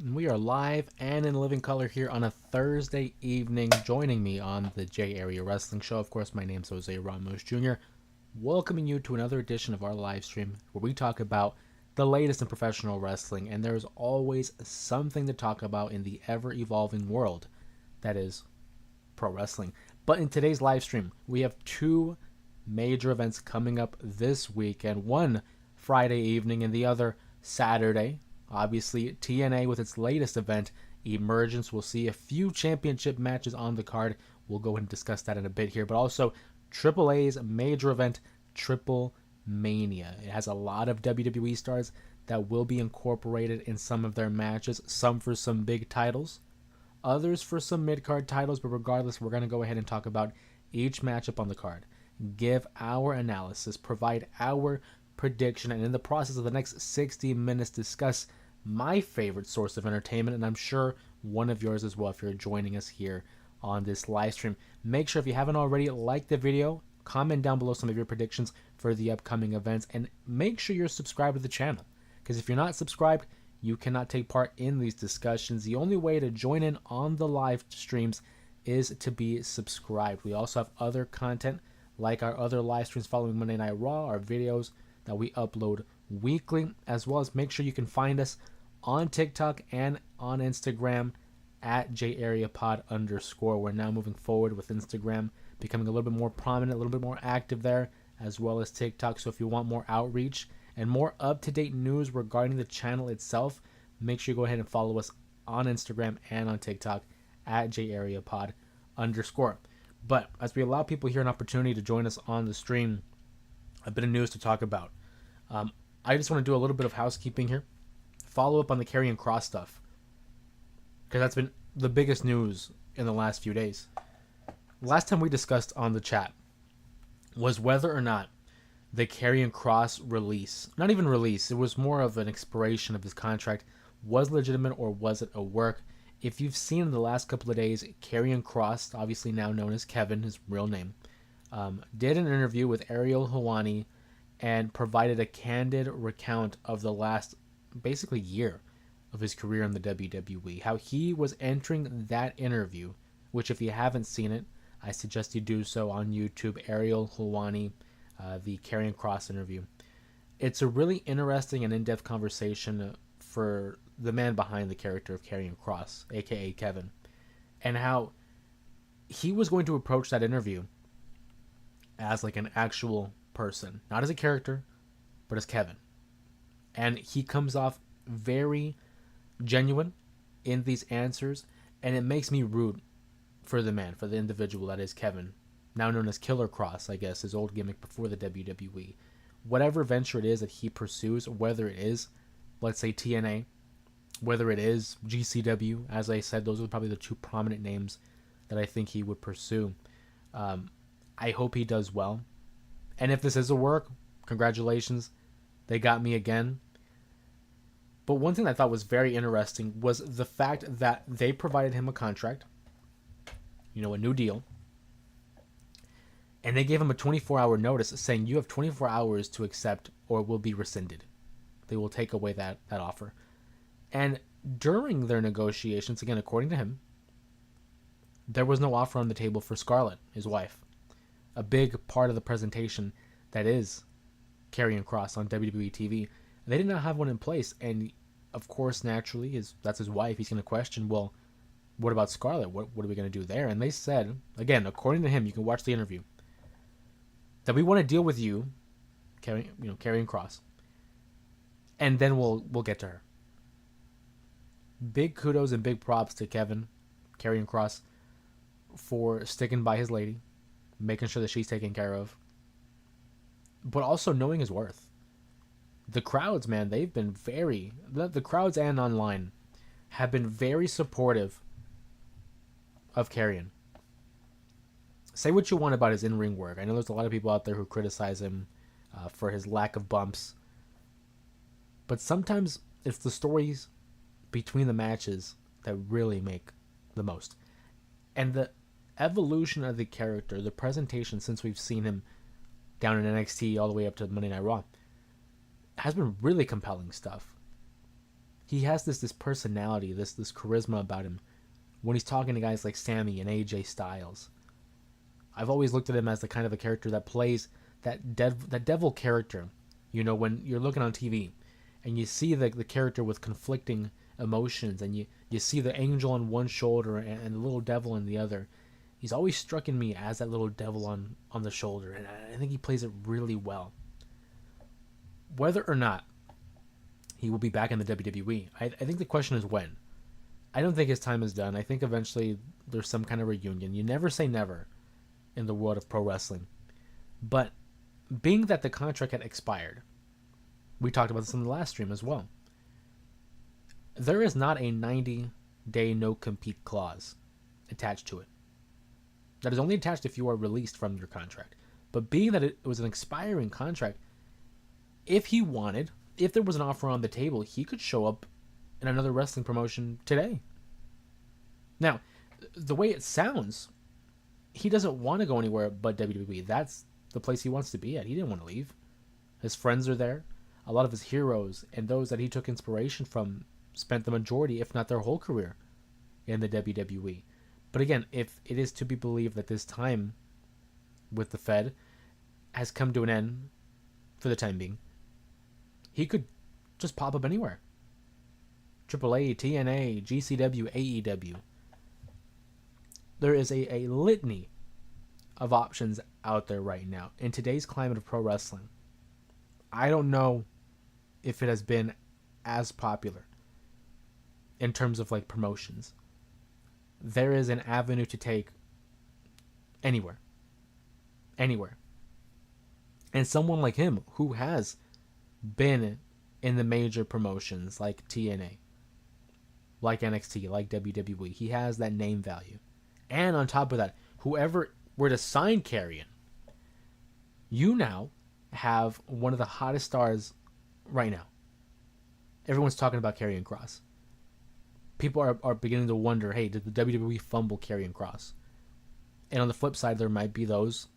We are live and in living color here on a Thursday evening. Joining me on the J Area Wrestling Show, of course, my name's Jose Ramos Jr., welcoming you to another edition of our live stream where we talk about the latest in professional wrestling, and there's always something to talk about in the ever-evolving world that is pro wrestling. But in today's live stream, we have two major events coming up this weekend, one Friday evening and the other Saturday. Obviously, TNA with its latest event, Emergence. We'll see a few championship matches on the card. We'll go ahead and discuss that in a bit here. But also, AAA's major event, TripleMania. It has a lot of WWE stars that will be incorporated in some of their matches, some for some big titles, others for some mid-card titles. But regardless, we're going to go ahead and talk about each matchup on the card, give our analysis, provide our prediction, and in the process of the next 60 minutes discuss my favorite source of entertainment, and I'm sure one of yours as well if you're joining us here on this live stream. Make sure if you haven't already, like the video, comment down below some of your predictions for the upcoming events, and make sure you're subscribed to the channel, because if you're not subscribed, you cannot take part in these discussions. The only way to join in on the live streams is to be subscribed. We also have other content like our other live streams following Monday Night Raw, our videos that we upload weekly, as well as make sure you can find us on TikTok and on Instagram at jareapod_. We're now moving forward with Instagram, becoming a little bit more prominent, a little bit more active there, as well as TikTok. So if you want more outreach and more up-to-date news regarding the channel itself, make sure you go ahead and follow us on Instagram and on TikTok at jareapod_. But as we allow people here an opportunity to join us on the stream, a bit of news to talk about. I just want to do a little bit of housekeeping here. Follow up on the Karrion Kross stuff, because that's been the biggest news in the last few days. Last time we discussed on the chat was whether or not the Karrion Kross release, not even release, it was more of an expiration of his contract, was legitimate or was it a work. If you've seen in the last couple of days, Karrion Kross, obviously now known as Kevin, his real name, did an interview with Ariel Helwani and provided a candid recount of the last basically year of his career in the WWE. How he was entering that interview, which if you haven't seen it, I suggest you do so on YouTube. Ariel Helwani, the Karrion Kross interview. It's a really interesting and in-depth conversation for the man behind the character of Karrion Kross, aka Kevin, and how he was going to approach that interview as like an actual person, not as a character, but as Kevin. And he comes off very genuine in these answers, and it makes me root for the man, for the individual that is Kevin, now known as Killer Kross, I guess, his old gimmick before the WWE. Whatever venture it is that he pursues, whether it is, let's say, TNA, whether it is GCW, as I said, those are probably the two prominent names that I think he would pursue. I hope he does well. And if this is a work, congratulations. They got me again. But one thing I thought was very interesting was the fact that they provided him a contract, a new deal, and they gave him a 24-hour notice saying you have 24 hours to accept or it will be rescinded. They will take away that offer. And during their negotiations, again, according to him, there was no offer on the table for Scarlett, his wife. A big part of the presentation that is Karrion Kross on WWE TV. They did not have one in place, and of course, naturally, that's his wife. He's going to question, well, what about Scarlett? What are we going to do there? And they said, again, according to him, you can watch the interview, that we want to deal with you, Karrion Kross, and then we'll get to her. Big kudos and big props to Karrion Kross, for sticking by his lady, making sure that she's taken care of, but also knowing his worth. The crowds, man, they've been the crowds and online have been very supportive of Karrion. Say what you want about his in-ring work. I know there's a lot of people out there who criticize him for his lack of bumps, but sometimes it's the stories between the matches that really make the most. And the evolution of the character, the presentation since we've seen him down in NXT all the way up to Monday Night Raw, has been really compelling stuff. he has this personality, this charisma about him when he's talking to guys like Sammy and AJ Styles. I've always looked at him as the kind of a character that plays that devil character. You know, when you're looking on TV and you see the character with conflicting emotions, and you see the angel on one shoulder and the little devil on the other. He's always struck in me as that little devil on the shoulder, and I think he plays it really well. Whether or not he will be back in the WWE, I think the question is when. I don't think his time is done. I think eventually there's some kind of reunion. You never say never in the world of pro wrestling. But being that the contract had expired, we talked about this in the last stream as well. There is not a 90-day no-compete clause attached to it. That is only attached if you are released from your contract. But being that it was an expiring contract, if he wanted, if there was an offer on the table, he could show up in another wrestling promotion today. Now, the way it sounds, he doesn't want to go anywhere but WWE. That's the place he wants to be at. He didn't want to leave. His friends are there. A lot of his heroes and those that he took inspiration from spent the majority, if not their whole career, in the WWE. But again, if it is to be believed that this time with the Fed has come to an end for the time being, he could just pop up anywhere. AAA, TNA, GCW, AEW. There is a litany of options out there right now. In today's climate of pro wrestling, I don't know if it has been as popular in terms of like promotions. There is an avenue to take anywhere. Anywhere. And someone like him who has been in the major promotions like TNA, like NXT, like WWE, he has that name value. And on top of that, whoever were to sign Karrion, you now have one of the hottest stars right now. Everyone's talking about Karrion Kross. People are beginning to wonder, hey, did the WWE fumble Karrion Kross? And on the flip side, there might be those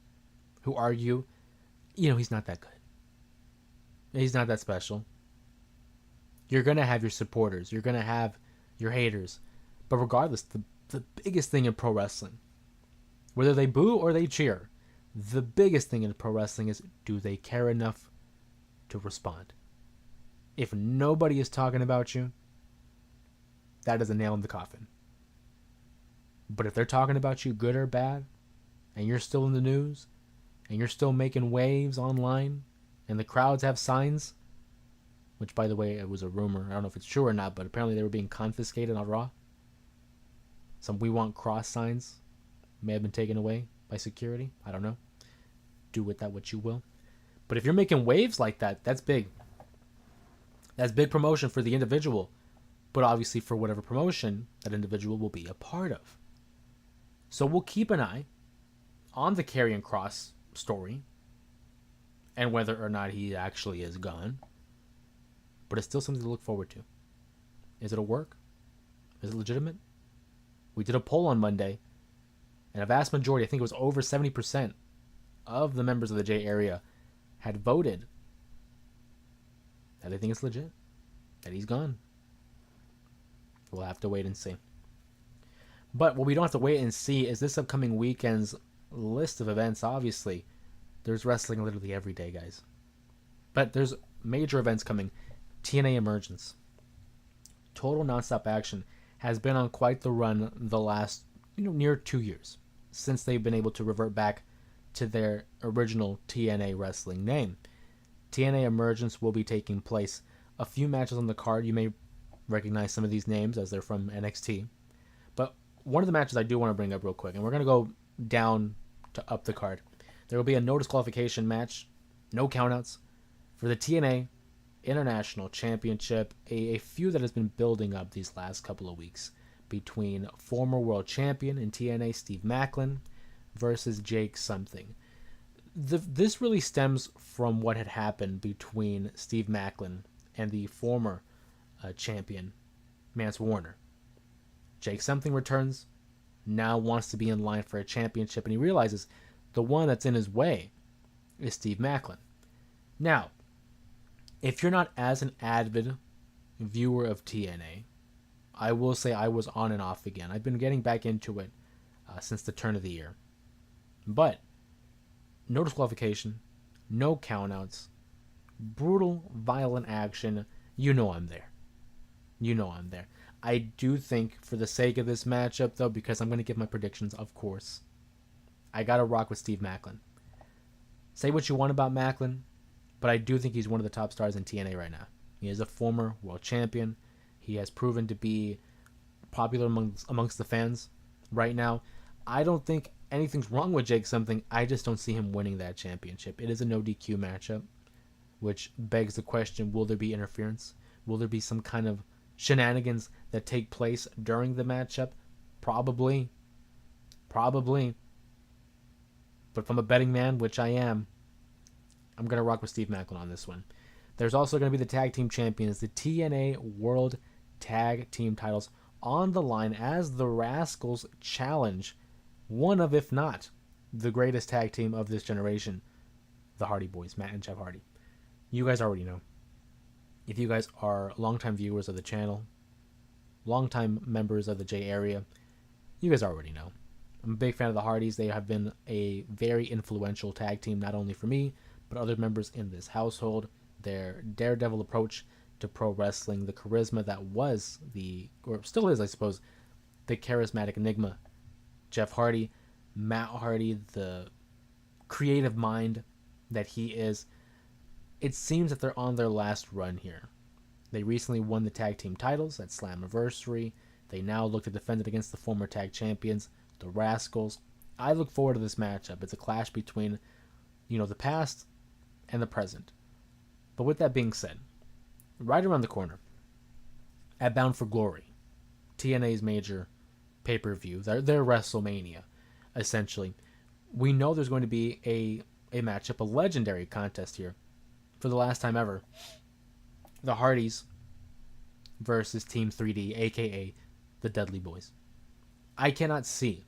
who argue, he's not that good. He's not that special. You're going to have your supporters. You're going to have your haters. But regardless, the biggest thing in pro wrestling, whether they boo or they cheer, the biggest thing in pro wrestling is, do they care enough to respond? If nobody is talking about you, that is a nail in the coffin. But if they're talking about you, good or bad, and you're still in the news, and you're still making waves online, and the crowds have signs, which, by the way, it was a rumor. I don't know if it's true or not, but apparently they were being confiscated on Raw. Some "We Want Cross" signs may have been taken away by security. I don't know. Do with that what you will. But if you're making waves like that, that's big. That's big promotion for the individual, but obviously for whatever promotion that individual will be a part of. So we'll keep an eye on the Karrion Kross story and whether or not he actually is gone. But it's still something to look forward to. Is it a work? Is it legitimate? We did a poll on Monday, and a vast majority, I think it was over 70% of the members of the J area had voted that they think it's legit, that he's gone. We'll have to wait and see. But what we don't have to wait and see is this upcoming weekend's list of events. Obviously, there's wrestling literally every day, guys. But there's major events coming. TNA Emergence. Total nonstop action has been on quite the run the last, near 2 years since they've been able to revert back to their original TNA wrestling name. TNA Emergence will be taking place. A few matches on the card. You may recognize some of these names as they're from NXT. But one of the matches I do want to bring up real quick, and we're going to go down to up the card. There will be a no disqualification match, no countouts, for the TNA International Championship, a feud that has been building up these last couple of weeks between former world champion in TNA Steve Macklin versus Jake something. This really stems from what had happened between Steve Macklin and the former champion Mance Warner. Jake something returns, now wants to be in line for a championship, and he realizes the one that's in his way is Steve Macklin. Now, if you're not as an avid viewer of TNA. I will say I was on and off again. I've been getting back into it since the turn of the year. But no disqualification, no countouts, brutal, violent action. You know I'm there. You know I'm there. I do think, for the sake of this matchup, though, because I'm going to give my predictions, of course, I got to rock with Steve Macklin. Say what you want about Macklin, but I do think he's one of the top stars in TNA right now. He is a former world champion. He has proven to be popular amongst the fans right now. I don't think anything's wrong with Jake something. I just don't see him winning that championship. It is a no DQ matchup, which begs the question, will there be interference? Will there be some kind of shenanigans that take place during the matchup? Probably. But if I'm a betting man, which I am, I'm going to rock with Steve Macklin on this one. There's also going to be the tag team champions, the TNA World Tag Team titles on the line as the Rascals challenge one of, if not, the greatest tag team of this generation, the Hardy Boys, Matt and Jeff Hardy. You guys already know. If you guys are longtime viewers of the channel, longtime members of the J area, you guys already know. I'm a big fan of the Hardys. They have been a very influential tag team, not only for me, but other members in this household. Their daredevil approach to pro wrestling, the charisma that was or still is, I suppose, the charismatic enigma, Jeff Hardy, Matt Hardy, the creative mind that he is. It seems that they're on their last run here. They recently won the tag team titles at Slammiversary. They now look to defend it against the former tag champions, the Rascals. I look forward to this matchup. It's a clash between, the past and the present. But with that being said, right around the corner, at Bound for Glory, TNA's major pay-per-view, their WrestleMania, essentially, we know there's going to be a matchup, a legendary contest here, for the last time ever. The Hardys versus Team 3D, aka the Dudley Boys. I cannot see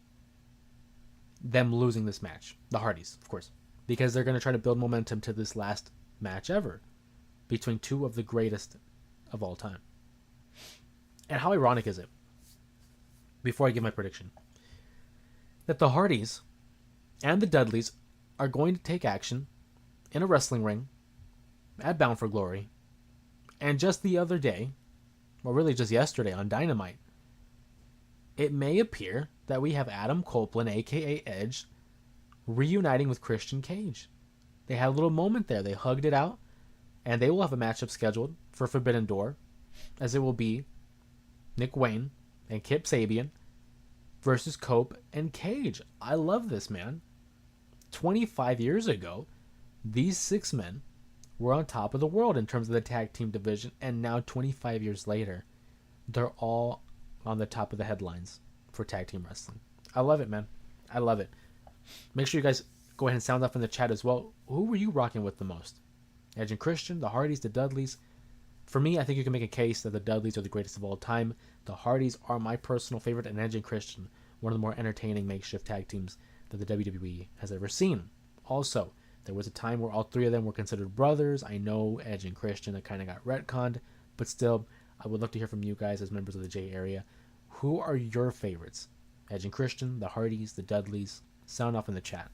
them losing this match. The Hardys, of course, because they're going to try to build momentum to this last match ever between two of the greatest of all time. And how ironic is it, before I give my prediction, that the Hardys and the Dudleys are going to take action in a wrestling ring at Bound for Glory, and just the other day, or really just yesterday on Dynamite, it may appear that we have Adam Copeland, aka Edge, reuniting with Christian Cage. They had a little moment there. They hugged it out, and they will have a matchup scheduled for Forbidden Door, as it will be Nick Wayne and Kip Sabian versus Cope and Cage. I love this, man. 25 years ago, these six men were on top of the world in terms of the tag team division, and now 25 years later, they're all on the top of the headlines for tag team wrestling. I love it, man. I love it. Make sure you guys go ahead and sound off in the chat as well. Who were you rocking with the most? Edge and Christian, the Hardys, the Dudleys? For me, I think you can make a case that the Dudleys are the greatest of all time. The Hardys are my personal favorite, and Edge and Christian, one of the more entertaining makeshift tag teams that the WWE has ever seen. Also, there was a time where all three of them were considered brothers. I know Edge and Christian, that kind of got retconned, but still, I would love to hear from you guys as members of the J area. Who are your favorites? Edge and Christian, the Hardys, the Dudleys? Sound off in the chat.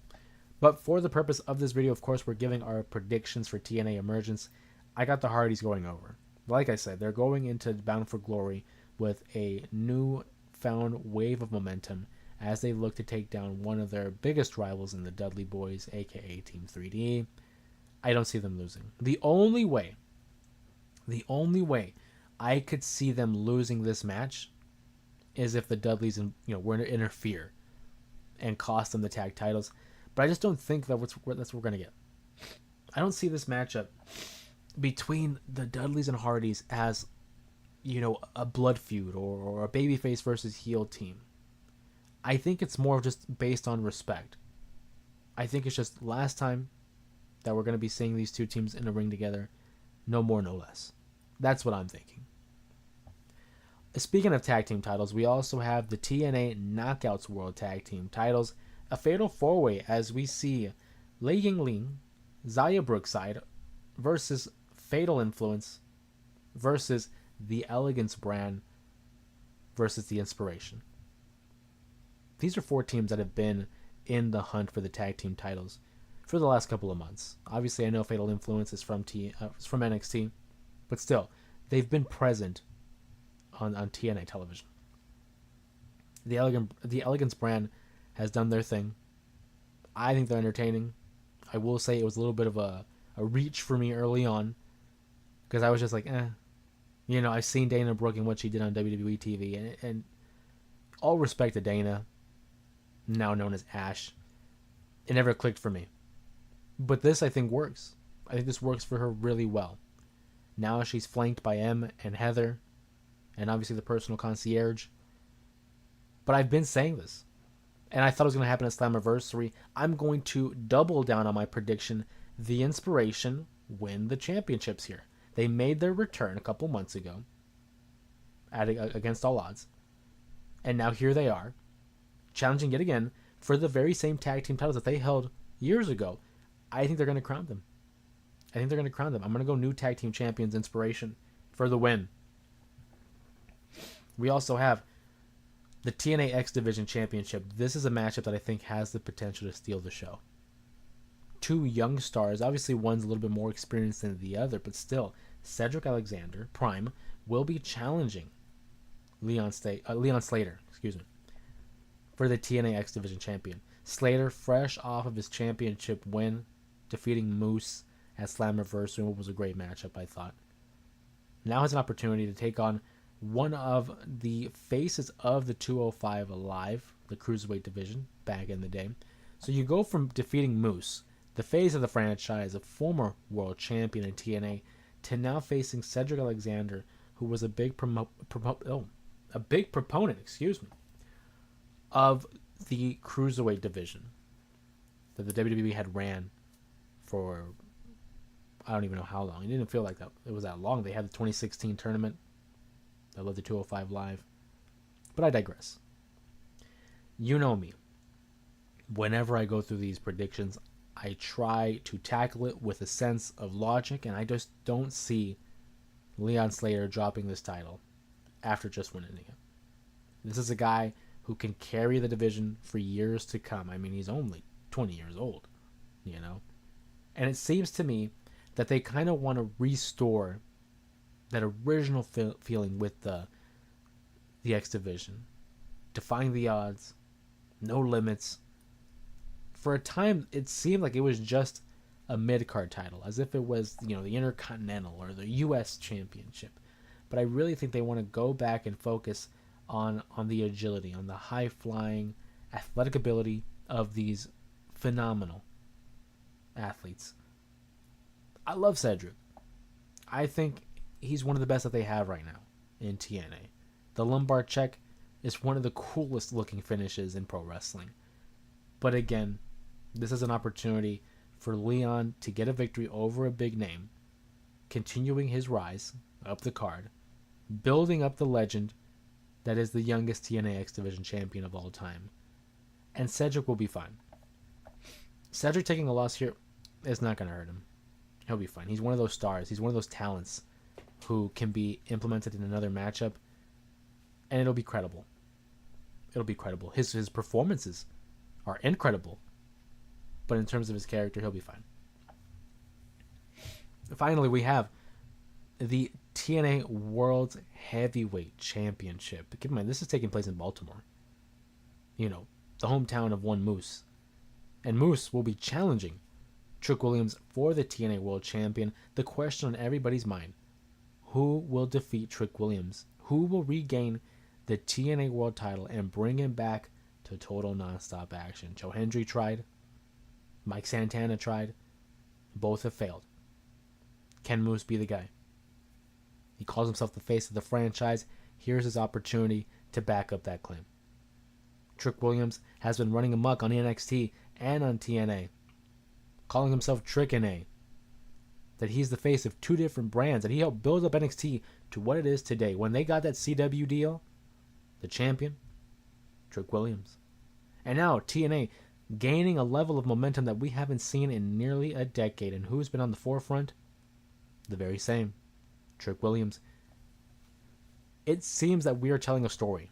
But for the purpose of this video, of course, we're giving our predictions for TNA Emergence. I got the Hardys going over. Like I said, they're going into Bound for Glory with a newfound wave of momentum as they look to take down one of their biggest rivals in the Dudley Boys, aka Team 3D. I don't see them losing. The only way I could see them losing this match is if the Dudleys were to interfere and cost them the tag titles. But I just don't think that's what we're going to get. I don't see this matchup between the Dudleys and Hardys as, a blood feud or a babyface versus heel team. I think it's more just based on respect. I think it's just last time that we're going to be seeing these two teams in a ring together. No more, no less. That's what I'm thinking. Speaking of tag team titles, we also have the TNA Knockouts World Tag Team titles. A fatal four-way as we see Lei Yingling, Zaya Brookside versus Fatal Influence versus the Elegance brand versus the Inspiration. These are four teams that have been in the hunt for the tag team titles for the last couple of months. Obviously, I know Fatal Influence is from from NXT, but still, they've been present on TNA television. The Elegance brand has done their thing. I think they're entertaining. I will say it was a little bit of a reach for me early on because I was just like, eh. You know, I've seen Dana Brooke and what she did on WWE TV, and all respect to Dana, now known as Ash, it never clicked for me. But this, I think, works. I think this works for her really well. Now she's flanked by Em and Heather, and obviously the personal concierge. But I've been saying this, and I thought it was going to happen at Slammiversary. I'm going to double down on my prediction. The Inspiration win the championships here. They made their return a couple months ago against all odds. And now here they are, challenging yet again for the very same tag team titles that they held years ago. I think they're going to crown them. I'm going to go new tag team champions Inspiration for the win. We also have the TNA X Division Championship. This is a matchup that I think has the potential to steal the show. Two young stars. Obviously, one's a little bit more experienced than the other, but still, Cedric Alexander, Prime, will be challenging Leon Slater, for the TNA X Division Champion. Slater, fresh off of his championship win, defeating Moose at Slammiversary, which was a great matchup, I thought. Now has an opportunity to take on one of the faces of the 205 Live, the Cruiserweight division, back in the day. So you go from defeating Moose, the face of the franchise, a former world champion in TNA, to now facing Cedric Alexander, who was a big proponent, of the Cruiserweight division that the WWE had ran for I don't even know how long. It didn't feel like that it was that long. They had the 2016 tournament. I love the 205 Live. But I digress. You know me. Whenever I go through these predictions, I try to tackle it with a sense of logic, and I just don't see Leon Slater dropping this title after just winning it. This is a guy who can carry the division for years to come. I mean, he's only 20 years old, you know? And it seems to me that they kind of want to restore that original feeling with the X Division. Defying the odds, no limits. For a time, it seemed like it was just a mid-card title, as if it was, the Intercontinental or the U.S. Championship. But I really think they want to go back and focus on the agility, on the high-flying, athletic ability of these phenomenal athletes. I love Cedric. I think he's one of the best that they have right now in TNA. The lumbar check is one of the coolest looking finishes in pro wrestling. But again, this is an opportunity for Leon to get a victory over a big name, continuing his rise up the card, building up the legend that is the youngest TNA X Division champion of all time. And Cedric will be fine. Cedric taking a loss here is not going to hurt him. He'll be fine. He's one of those stars. He's one of those talents who can be implemented in another matchup, and it'll be credible. It'll be credible. His performances are incredible, but in terms of his character, he'll be fine. Finally, we have the TNA World Heavyweight Championship. Keep in mind, this is taking place in Baltimore. The hometown of one Moose. And Moose will be challenging Trick Williams for the TNA World Champion. The question on everybody's mind: who will defeat Trick Williams? Who will regain the TNA World title and bring him back to total nonstop action? Joe Hendry tried. Mike Santana tried. Both have failed. Can Moose be the guy? He calls himself the face of the franchise. Here's his opportunity to back up that claim. Trick Williams has been running amok on NXT and on TNA, calling himself Trick-NA. That he's the face of two different brands, that he helped build up NXT to what it is today. When they got that CW deal, the champion, Trick Williams. And now TNA gaining a level of momentum that we haven't seen in nearly a decade. And who's been on the forefront? The very same, Trick Williams. It seems that we are telling a story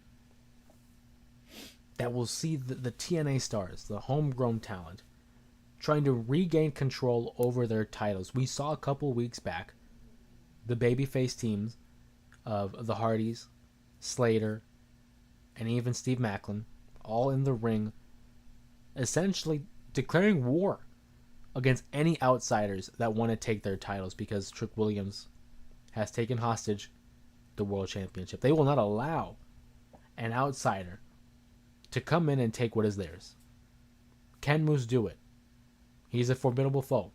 that will see the TNA stars, the homegrown talent, trying to regain control over their titles. We saw a couple weeks back the babyface teams of the Hardys, Slater, and even Steve Macklin, all in the ring, essentially declaring war against any outsiders that want to take their titles, because Trick Williams has taken hostage the World Championship. They will not allow an outsider to come in and take what is theirs. Can Moose do it? He's a formidable foe.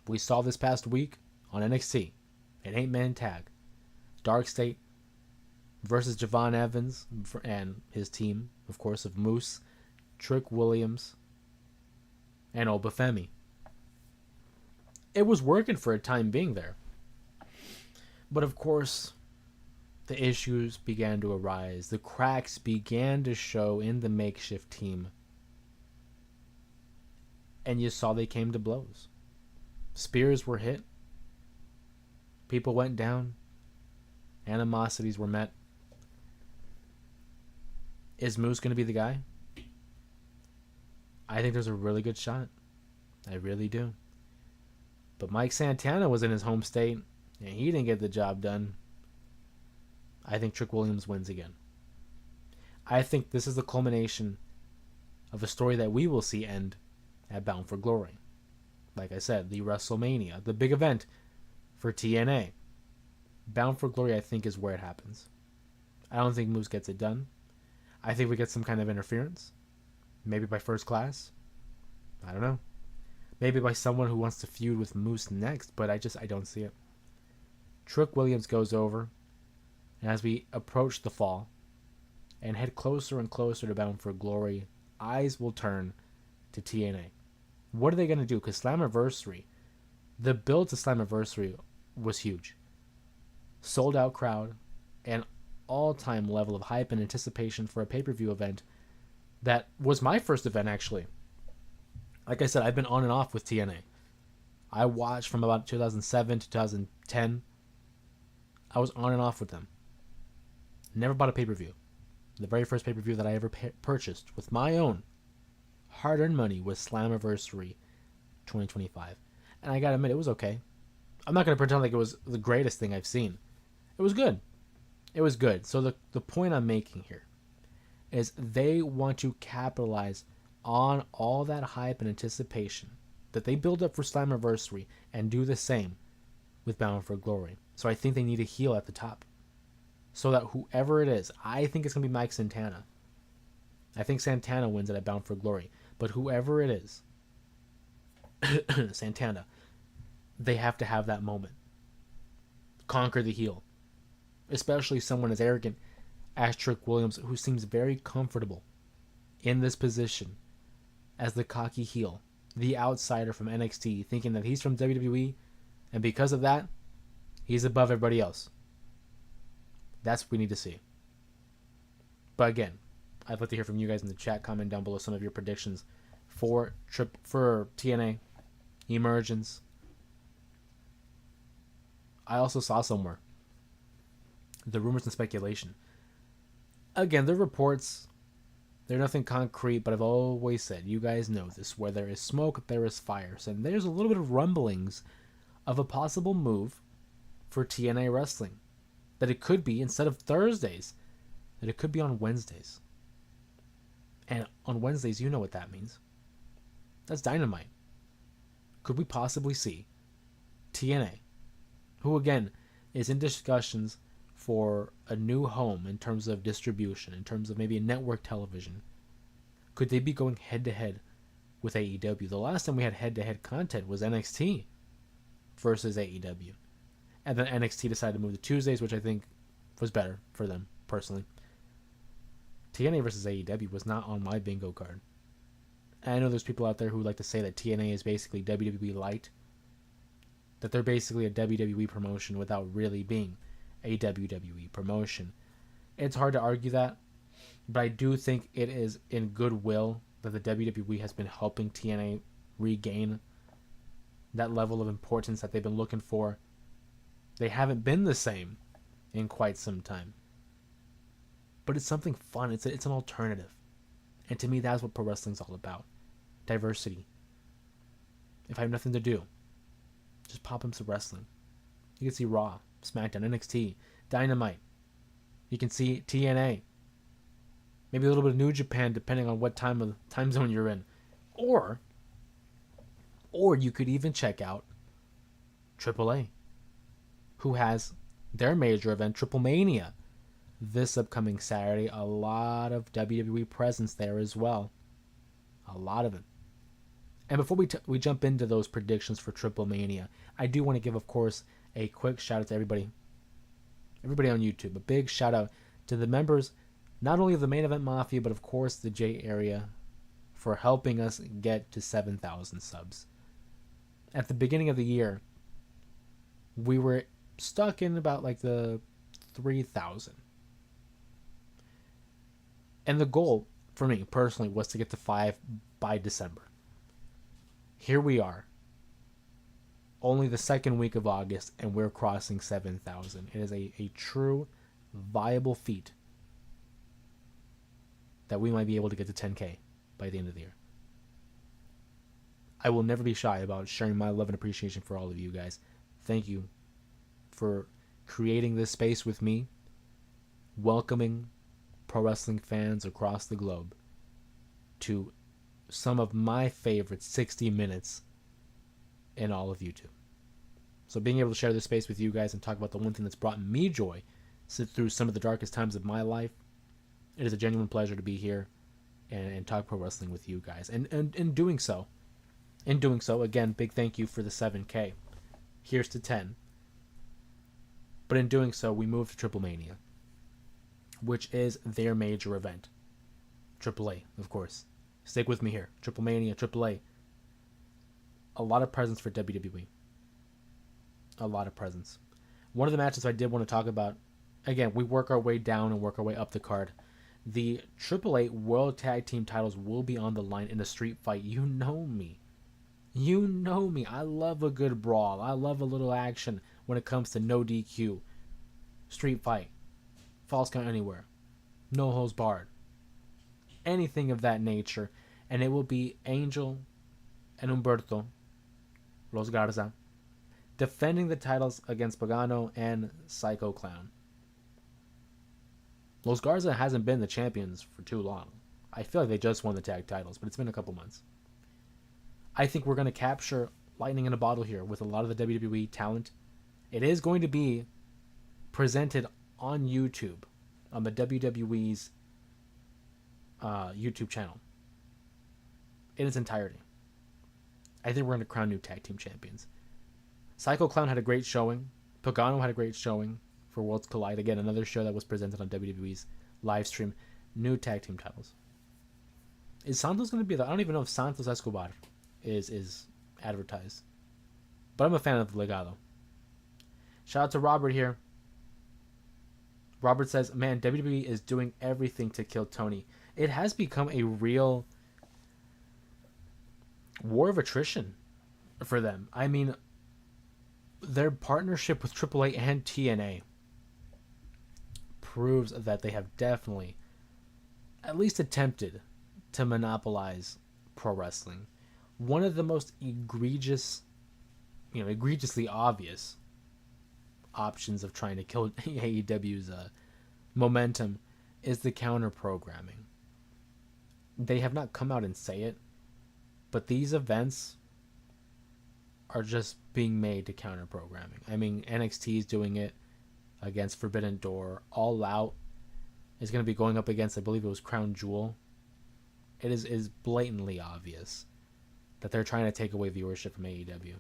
We saw this past week on NXT, an 8-man tag. Dark State versus Javon Evans and his team, of course, of Moose, Trick Williams, and Obafemi. It was working for a time being there. But of course, the issues began to arise. The cracks began to show in the makeshift team. And you saw they came to blows. Spears were hit. People went down. Animosities were met. Is Moose going to be the guy? I think there's a really good shot. I really do. But Mike Santana was in his home state, and he didn't get the job done. I think Trick Williams wins again. I think this is the culmination of a story that we will see end at Bound for Glory. Like I said, the WrestleMania, the big event for TNA. Bound for Glory, I think, is where it happens. I don't think Moose gets it done. I think we get some kind of interference. Maybe by First Class. I don't know. Maybe by someone who wants to feud with Moose next, but I don't see it. Trick Williams goes over, and as we approach the fall and head closer and closer to Bound for Glory, eyes will turn to TNA. What are they going to do? Because Slammiversary, the build to Slammiversary was huge. Sold out crowd, and all-time level of hype and anticipation for a pay-per-view event that was my first event, actually. Like I said, I've been on and off with TNA. I watched from about 2007 to 2010. I was on and off with them. Never bought a pay-per-view. The very first pay-per-view that I ever purchased with my own hard-earned money was Slammiversary 2025. And I gotta admit, it was okay. I'm not going to pretend like it was the greatest thing I've seen. It was good. It was good. So the point I'm making here is they want to capitalize on all that hype and anticipation that they build up for Slammiversary and do the same with Bound for Glory. So I think they need a heel at the top. So that whoever it is, I think it's going to be Mike Santana. I think Santana wins it at Bound for Glory. But whoever it is, Santana, they have to have that moment. Conquer the heel. Especially someone as arrogant as Trick Williams, who seems very comfortable in this position as the cocky heel, the outsider from NXT, thinking that he's from WWE, and because of that, he's above everybody else. That's what we need to see. But again, I'd like to hear from you guys in the chat. Comment down below some of your predictions for TNA, Emergence. I also saw somewhere the rumors and speculation. Again, the reports, they're nothing concrete, but I've always said, you guys know this, where there is smoke, there is fire. So there's a little bit of rumblings of a possible move for TNA Wrestling. That it could be, instead of Thursdays, that it could be on Wednesdays. And on Wednesdays, you know what that means. That's Dynamite. Could we possibly see TNA, who again is in discussions for a new home in terms of distribution, in terms of maybe a network television, could they be going head-to-head with AEW? The last time we had head-to-head content was NXT versus AEW. And then NXT decided to move to Tuesdays, which I think was better for them, personally. TNA versus AEW was not on my bingo card. And I know there's people out there who like to say that TNA is basically WWE light. That they're basically a WWE promotion without really being a WWE promotion. It's hard to argue that, but I do think it is in goodwill that the WWE has been helping TNA regain that level of importance that they've been looking for. They haven't been the same in quite some time. But it's something fun. It's an alternative. And to me, that's what pro wrestling's all about. Diversity. If I have nothing to do, just pop in some wrestling. You can see Raw, SmackDown, NXT, Dynamite. You can see TNA. Maybe a little bit of New Japan, depending on what time zone you're in. Or you could even check out AAA, who has their major event, TripleMania, this upcoming Saturday. A lot of WWE presence there as well. A lot of it. And before we jump into those predictions for TripleMania, I do want to give, of course, a quick shout out to everybody on YouTube. A big shout out to the members, not only of the Main Event Mafia, but of course the J Area, for helping us get to 7,000 subs. At the beginning of the year, we were stuck in about like the 3,000. And the goal for me personally was to get to 5 by December. Here we are, only the second week of August, and we're crossing 7,000. It is a true viable feat that we might be able to get to 10K by the end of the year. I will never be shy about sharing my love and appreciation for all of you guys. Thank you for creating this space with me, welcoming pro wrestling fans across the globe to some of my favorite 60 minutes in all of YouTube. So being able to share this space with you guys and talk about the one thing that's brought me joy through some of the darkest times of my life, it is a genuine pleasure to be here and talk pro wrestling with you guys. And in doing so, again, big thank you for the 7K. Here's to 10. But in doing so, we move to TripleMania, which is their major event. AAA, of course. Stick with me here. TripleMania, AAA. A lot of presence for WWE. A lot of presence. One of the matches I did want to talk about, again, we work our way down and work our way up the card. The AAA World Tag Team titles will be on the line in a street fight. You know me. You know me. I love a good brawl. I love a little action when it comes to no DQ. Street fight. Falls count anywhere. No holds barred. Anything of that nature. And it will be Angel and Humberto, Los Garza, defending the titles against Pagano and Psycho Clown. Los Garza hasn't been the champions for too long. I feel like they just won the tag titles, but it's been a couple months. I think we're going to capture lightning in a bottle here with a lot of the WWE talent. It is going to be presented on YouTube, on the WWE's YouTube channel, in its entirety. I think we're going to crown new tag team champions. Psycho Clown had a great showing. Pagano had a great showing for Worlds Collide. Again, another show that was presented on WWE's live stream. New tag team titles. Is Santos going to be there? I don't even know if Santos Escobar is advertised. But I'm a fan of the Legado. Shout out to Robert here. Robert says, man, WWE is doing everything to kill Tony. It has become a real war of attrition for them. I mean, their partnership with AAA and TNA proves that they have definitely at least attempted to monopolize pro wrestling. One of the most egregiously obvious options of trying to kill AEW's momentum is the counter programming. They have not come out and say it, but these events are just being made to counter programming. I mean, NXT is doing it against Forbidden Door. All Out is going to be going up against, I believe it was Crown Jewel. It is blatantly obvious that they're trying to take away viewership from AEW.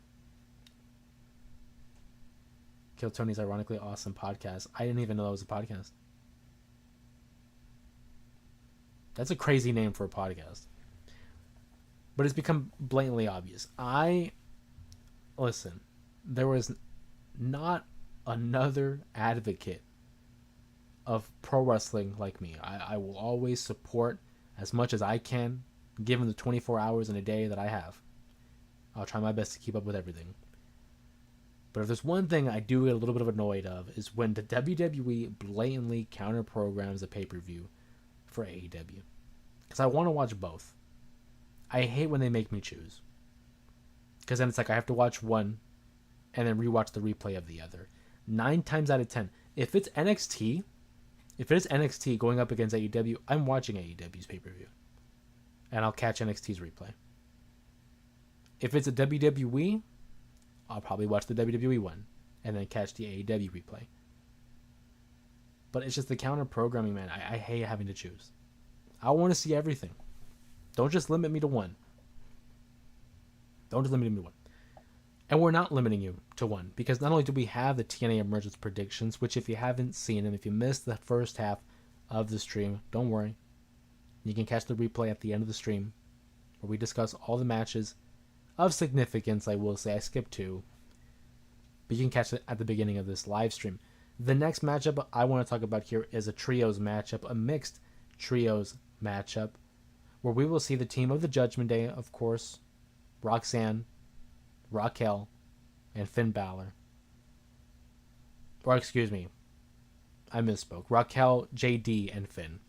Kill Tony's ironically awesome podcast. I didn't even know that was a podcast. That's a crazy name for a podcast. But it's become blatantly obvious. Listen, there was not another advocate of pro wrestling like me. I will always support as much as I can, given the 24 hours in a day that I have. I'll try my best to keep up with everything. But if there's one thing I do get a little bit of annoyed of is when the WWE blatantly counter programs a pay-per-view for AEW. Because I want to watch both. I hate when they make me choose. Because then it's like I have to watch one and then rewatch the replay of the other. 9 times out of 10. If it's NXT, if it is NXT going up against AEW, I'm watching AEW's pay-per-view. And I'll catch NXT's replay. If it's a WWE, I'll probably watch the WWE one and then catch the AEW replay. But it's just the counter programming, man. I hate having to choose. I want to see everything. Don't just limit me to one. Don't just limit me to one. And we're not limiting you to one, because not only do we have the TNA Emergence predictions, which if you haven't seen them, if you missed the first half of the stream, don't worry. You can catch the replay at the end of the stream, where we discuss all the matches of significance. I will say I skipped 2, but you can catch it at the beginning of this live stream. The next matchup I want to talk about here is a trios matchup, a mixed trios matchup, where we will see the team of the Judgment Day, of course, Roxanne, Raquel, and Finn Balor. Or excuse me, I misspoke. Raquel, JD, and Finn.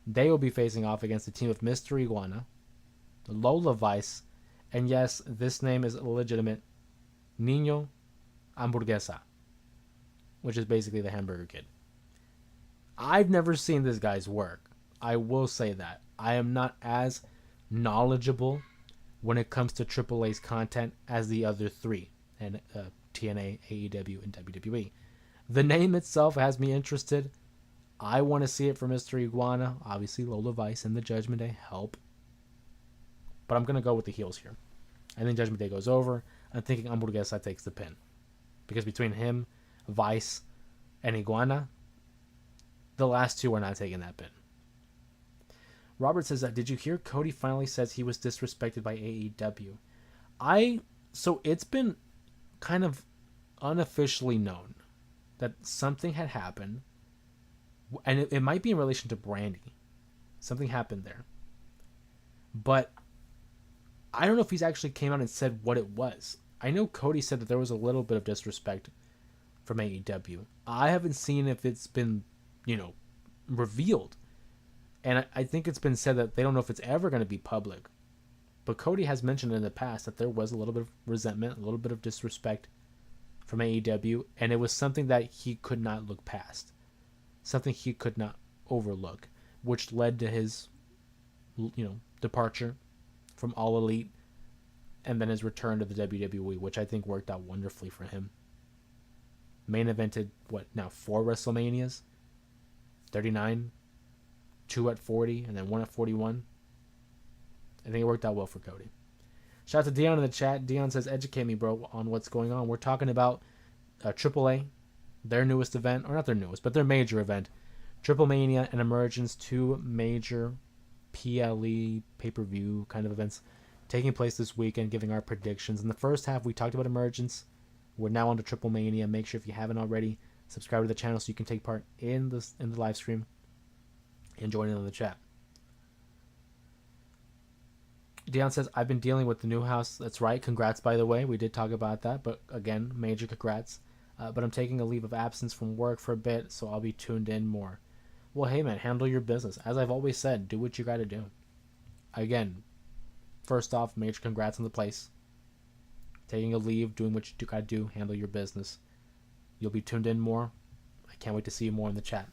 They will be facing off against the team of Mr. Iguana, Lola Vice, and yes, this name is legitimate, Niño Hamburguesa, which is basically the Hamburger Kid. I've never seen this guy's work. I will say that. I am not as knowledgeable when it comes to AAA's content as the other 3, and TNA, AEW, and WWE. The name itself has me interested. I want to see it for Mr. Iguana. Obviously, Lola Vice and the Judgment Day help. But I'm going to go with the heels here. I think Judgment Day goes over. I'm thinking Hamburguesa takes the pin. Because between him, Vice, and Iguana, the last 2 are not taking that pin. Robert says, did you hear Cody finally says he was disrespected by AEW? So it's been kind of unofficially known that something had happened, and it might be in relation to Brandy. Something happened there. But I don't know if he's actually came out and said what it was. I know Cody said that there was a little bit of disrespect from AEW. I haven't seen if it's been, revealed. And I think it's been said that they don't know if it's ever going to be public. But Cody has mentioned in the past that there was a little bit of resentment, a little bit of disrespect from AEW. And it was something that he could not look past. Something he could not overlook. Which led to his, departure from All Elite. And then his return to the WWE, which I think worked out wonderfully for him. Main evented, 4 WrestleManias? 39? 2 at 40, and then 1 at 41. I think it worked out well for Cody. Shout out to Dion in the chat. Dion says, educate me, bro, on what's going on. We're talking about AAA, their newest event, or not their newest, but their major event. TripleMania and Emergence, 2 major PLE, pay-per-view kind of events taking place this weekend, giving our predictions. In the first half, we talked about Emergence. We're now on to TripleMania. Make sure if you haven't already, subscribe to the channel so you can take part in the live stream and join in on the chat. Dion says, I've been dealing with the new house. That's right. Congrats, by the way. We did talk about that, but again, major congrats. But I'm taking a leave of absence from work for a bit, so I'll be tuned in more. Well, hey, man, handle your business. As I've always said, do what you got to do. Again, first off, major congrats on the place. Taking a leave, doing what you got to do, handle your business. You'll be tuned in more. I can't wait to see you more in the chat.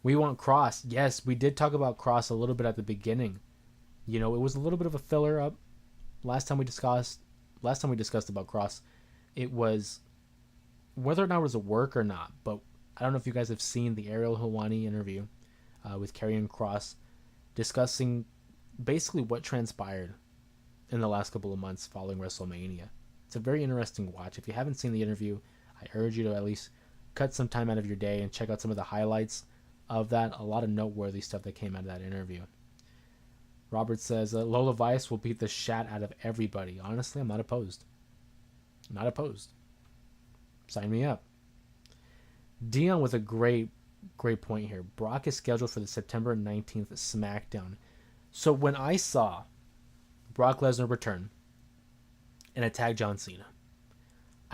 We want Cross. Yes, we did talk about Cross a little bit at the beginning. It was a little bit of a filler up. Last time we discussed about Cross, it was whether or not it was a work or not. But I don't know if you guys have seen the Ariel Helwani interview with Karrion Kross discussing basically what transpired in the last couple of months following WrestleMania. It's a very interesting watch. If you haven't seen the interview, I urge you to at least cut some time out of your day and check out some of the highlights of that. A lot of noteworthy stuff that came out of that interview. Robert says, Lola Vice will beat the shat out of everybody. Honestly, I'm not opposed. Not opposed. Sign me up. Dion with a great point here. Brock is scheduled for the September 19th SmackDown. So when I saw Brock Lesnar return and attack John Cena,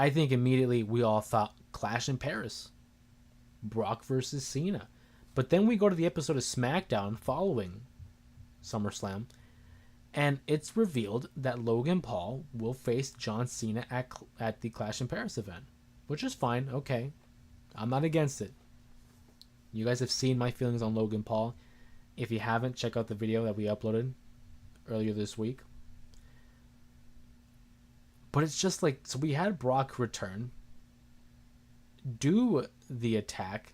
I think immediately we all thought Clash in Paris, Brock versus Cena. But then we go to the episode of SmackDown following SummerSlam, and it's revealed that Logan Paul will face John Cena at the Clash in Paris event, which is fine. Okay, I'm not against it. You guys have seen my feelings on Logan Paul. If you haven't, check out the video that we uploaded earlier this week. But it's just like, so we had Brock return, do the attack,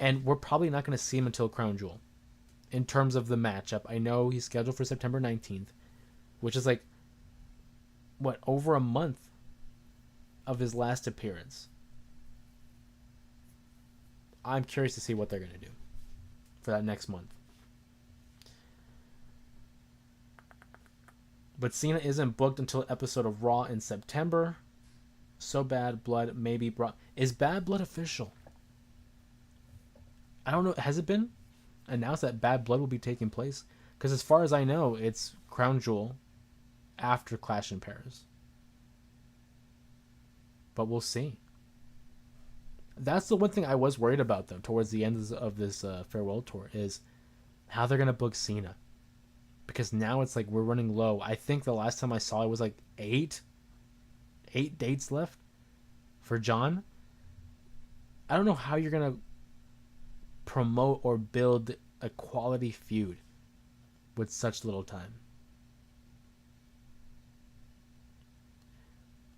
and we're probably not going to see him until Crown Jewel. In terms of the matchup, I know he's scheduled for September 19th, which is like, what, over a month of his last appearance. I'm curious to see what they're going to do for that next month. But Cena isn't booked until an episode of Raw in September. So Bad Blood maybe brought... Is Bad Blood official? I don't know. Has it been announced that Bad Blood will be taking place? Because as far as I know, it's Crown Jewel after Clash in Paris. But we'll see. That's the one thing I was worried about, though, towards the end of this farewell tour, is how they're going to book Cena. Because now it's like we're running low. I think the last time I saw it was like 8 dates left for John. I don't know how you're going to promote or build a quality feud with such little time.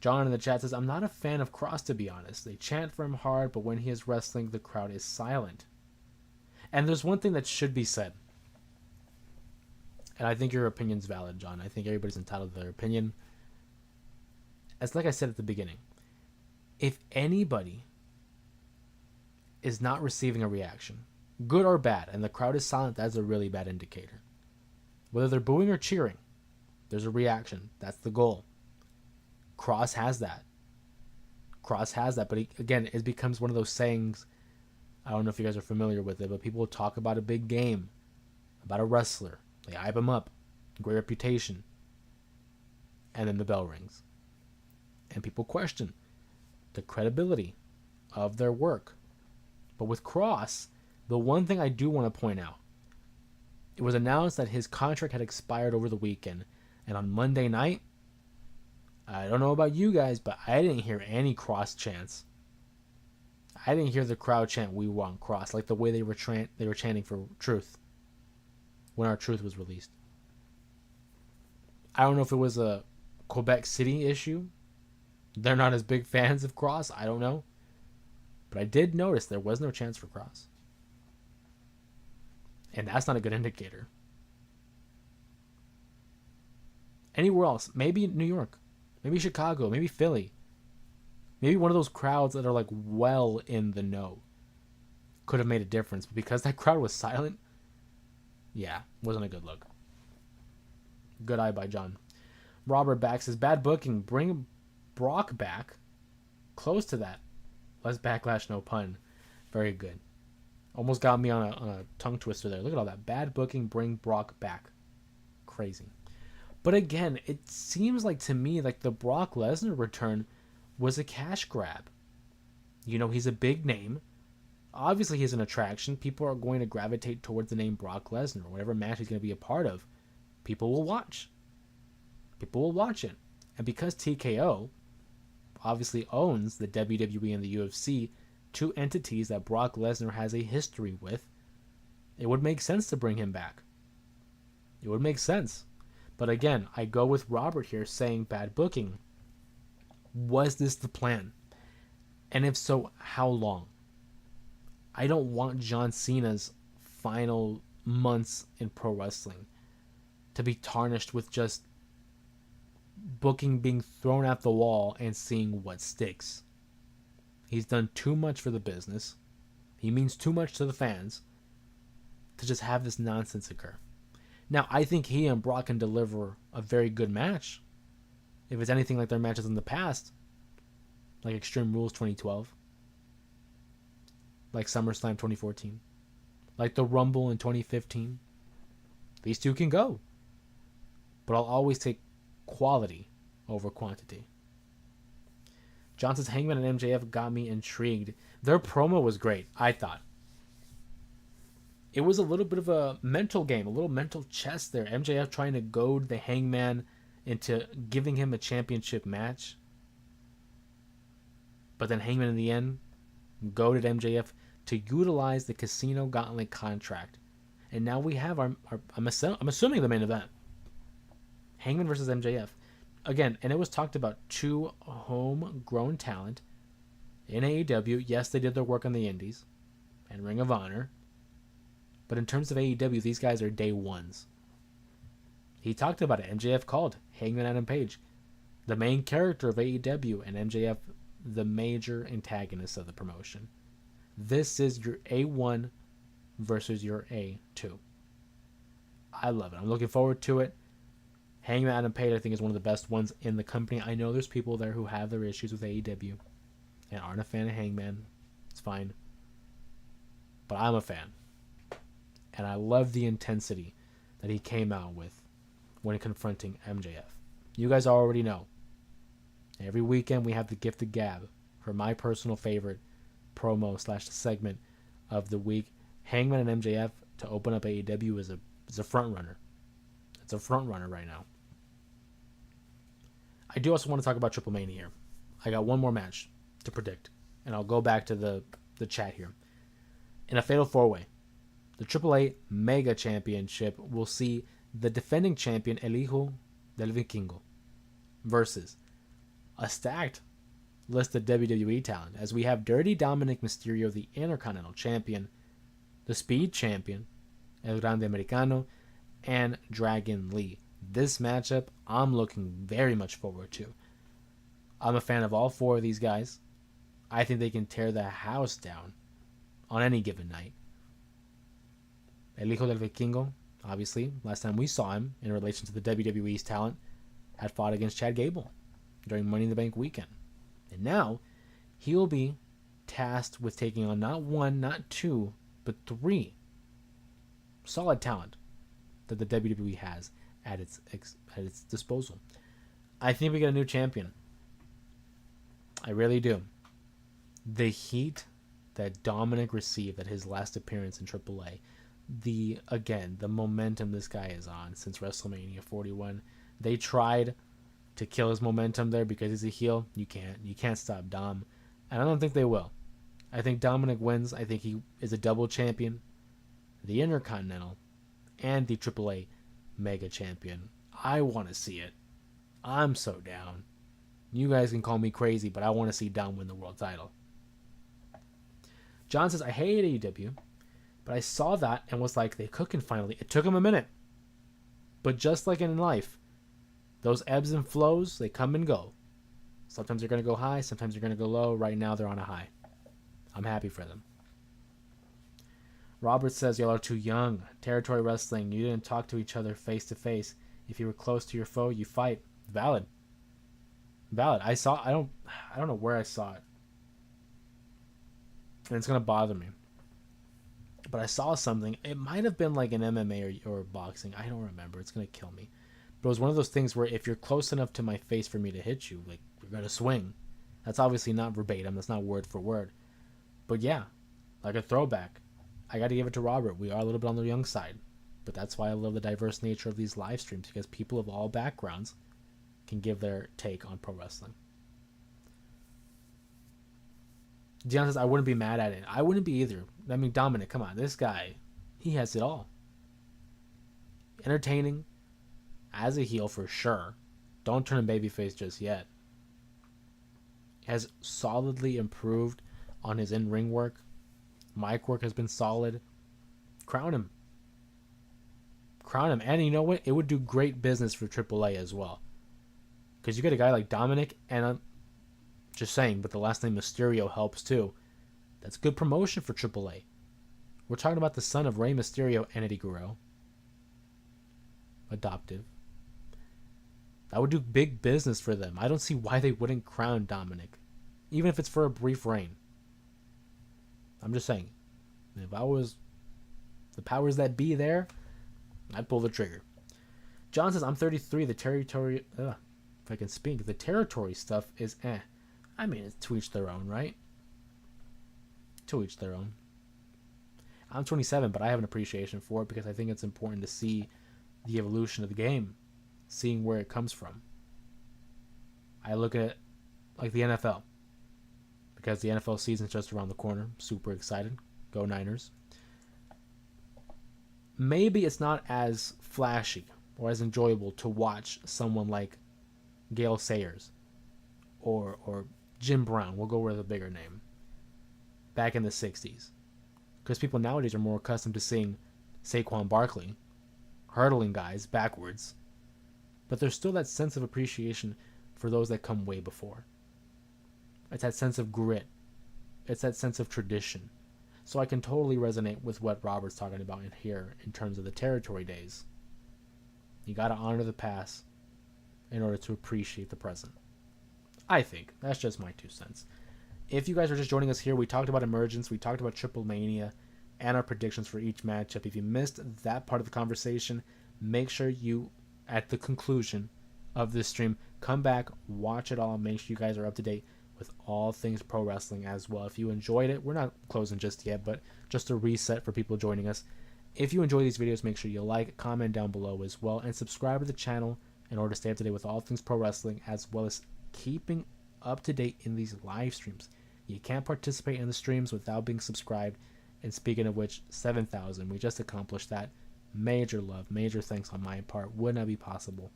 John in the chat says, I'm not a fan of Cross, to be honest. They chant for him hard, but when he is wrestling, the crowd is silent. And there's one thing that should be said. And I think your opinion's valid, John. I think everybody's entitled to their opinion. As like I said at the beginning, if anybody is not receiving a reaction, good or bad, and the crowd is silent, that's a really bad indicator. Whether they're booing or cheering, there's a reaction. That's the goal. Cross has that. But again, it becomes one of those sayings. I don't know if you guys are familiar with it, but people will talk about a big game, about a wrestler. They hype him up, great reputation, and then the bell rings. And people question the credibility of their work. But with Cross, the one thing I do want to point out, it was announced that his contract had expired over the weekend, and on Monday night, I don't know about you guys, but I didn't hear any Cross chants. I didn't hear the crowd chant, "We want Cross," like the way they were chanting for Truth when our Truth was released. I don't know if it was a Quebec City issue. They're not as big fans of Cross. I don't know. But I did notice there was no chance for Cross. And that's not a good indicator. Anywhere else, maybe New York, maybe Chicago, maybe Philly, maybe one of those crowds that are like well in the know could have made a difference. But because that crowd was silent, yeah, wasn't a good look. Good eye by John. Robert Back says, bad booking. Bring Brock back. Close to that. Less backlash, no pun. Very good. Almost got me on a tongue twister there. Look at all that. Bad booking. Bring Brock back. Crazy. But again, it seems like to me like the Brock Lesnar return was a cash grab. You know, he's a big name. Obviously, he's an attraction. People are going to gravitate towards the name Brock Lesnar. Whatever match he's going to be a part of, people will watch. People will watch it. And because TKO obviously owns the WWE and the UFC, two entities that Brock Lesnar has a history with, it would make sense to bring him back. It would make sense. But again, I go with Robert here saying bad booking. Was this the plan? And if so, how long? I don't want John Cena's final months in pro wrestling to be tarnished with just booking being thrown at the wall and seeing what sticks. He's done too much for the business. He means too much to the fans to just have this nonsense occur. Now, I think he and Brock can deliver a very good match. If it's anything like their matches in the past, like Extreme Rules 2012, like SummerSlam 2014, like the Rumble in 2015. These two can go. But I'll always take quality over quantity. John says Hangman and MJF got me intrigued. Their promo was great, I thought. It was a little bit of a mental game, a little mental chess there. MJF trying to goad the Hangman into giving him a championship match. But then Hangman in the end goaded MJF to utilize the Casino Gauntlet contract. And now we have our I'm assuming the main event. Hangman versus MJF. Again, and it was talked about two homegrown talent in AEW. Yes, they did their work on the Indies and Ring of Honor. But in terms of AEW, these guys are day ones. He talked about it. MJF called Hangman Adam Page the main character of AEW, and MJF the major antagonist of the promotion. This is your A1 versus your A2. I love it. I'm looking forward to it. Hangman Adam Page, I think, is one of the best ones in the company. I know there's people there who have their issues with AEW and aren't a fan of Hangman. It's fine. But I'm a fan. And I love the intensity that he came out with when confronting MJF. You guys already know. Every weekend we have the Gift of Gab for my personal favorite promo / segment of the week. Hangman and MJF to open up AEW is a front runner. It's a front runner right now. I do also want to talk about TripleMania here. I got one more match to predict, and I'll go back to the chat here. In a Fatal 4-Way, the AAA Mega Championship will see the defending champion El Hijo del Vikingo versus a stacked list of WWE talent, as we have Dirty Dominic Mysterio, the Intercontinental Champion, the Speed Champion, El Grande Americano, and Dragon Lee. This matchup I'm looking very much forward to. I'm a fan of all four of these guys. I think they can tear the house down on any given night. El Hijo del Vikingo, obviously, last time we saw him in relation to the WWE's talent, had fought against Chad Gable during Money in the Bank weekend. And now he will be tasked with taking on not one, not two, but three solid talent that the WWE has at its disposal. I think we get a new champion. I really do. The heat that Dominic received at his last appearance in AAA, the momentum this guy is on since WrestleMania 41. They tried to kill his momentum there because he's a heel. You can't stop Dom, and I don't think they will. I think Dominic wins. I think he is a double champion, the Intercontinental, and the AAA Mega Champion. I want to see it. I'm so down. You guys can call me crazy, but I want to see Dom win the world title. John says, I hate AEW, but I saw that and was like, they cooking finally. It took him a minute. But just like in life, those ebbs and flows, they come and go. Sometimes they're going to go high, sometimes they're going to go low. Right now, they're on a high. I'm happy for them. Robert says, y'all are too young. Territory wrestling, you didn't talk to each other face to face. If you were close to your foe, you fight. Valid. I don't know where I saw it. And it's going to bother me. But I saw something. It might have been like an MMA or boxing. I don't remember. It's going to kill me. But it was one of those things where if you're close enough to my face for me to hit you, like, you're going to swing. That's obviously not verbatim. That's not word for word. But yeah, like a throwback. I got to give it to Robert. We are a little bit on the young side. But that's why I love the diverse nature of these live streams, because people of all backgrounds can give their take on pro wrestling. Dion says, I wouldn't be mad at it. I wouldn't be either. I mean, Dominic, come on. This guy, he has it all. Entertaining as a heel for sure. Don't turn him babyface just yet. Has solidly improved on his in-ring work. Mic work has been solid. Crown him. And you know what? It would do great business for AAA as well. Because you get a guy like Dominic, and just saying, but the last name Mysterio helps too. That's good promotion for AAA. We're talking about the son of Rey Mysterio and Eddie Guerrero. Adoptive. That would do big business for them. I don't see why they wouldn't crown Dominic. Even if it's for a brief reign. I'm just saying. If I was the powers that be there, I'd pull the trigger. John says, I'm 33. The territory... if I can speak. The territory stuff is eh. I mean, it's to each their own, right? To each their own. I'm 27, but I have an appreciation for it because I think it's important to see the evolution of the game, seeing where it comes from. I look at it like the NFL because the NFL season's just around the corner. Super excited. Go Niners. Maybe it's not as flashy or as enjoyable to watch someone like Gale Sayers or Jim Brown. We'll go with a bigger name. Back in the 60s. Because people nowadays are more accustomed to seeing Saquon Barkley hurdling guys backwards. But there's still that sense of appreciation for those that come way before. It's that sense of grit. It's that sense of tradition. So I can totally resonate with what Robert's talking about in here in terms of the territory days. You got to honor the past in order to appreciate the present. I think. That's just my 2 cents. If you guys are just joining us here, we talked about Emergence, we talked about TripleMania, and our predictions for each matchup. If you missed that part of the conversation, make sure you, at the conclusion of this stream, come back, watch it all, make sure you guys are up to date with all things pro wrestling as well. If you enjoyed it, we're not closing just yet, but just a reset for people joining us. If you enjoy these videos, make sure you like, comment down below as well, and subscribe to the channel in order to stay up to date with all things pro wrestling, as well as keeping up to date in these live streams. You can't participate in the streams without being subscribed. And speaking of which, 7,000, we just accomplished that. Major love, major thanks on my part. Would not be possible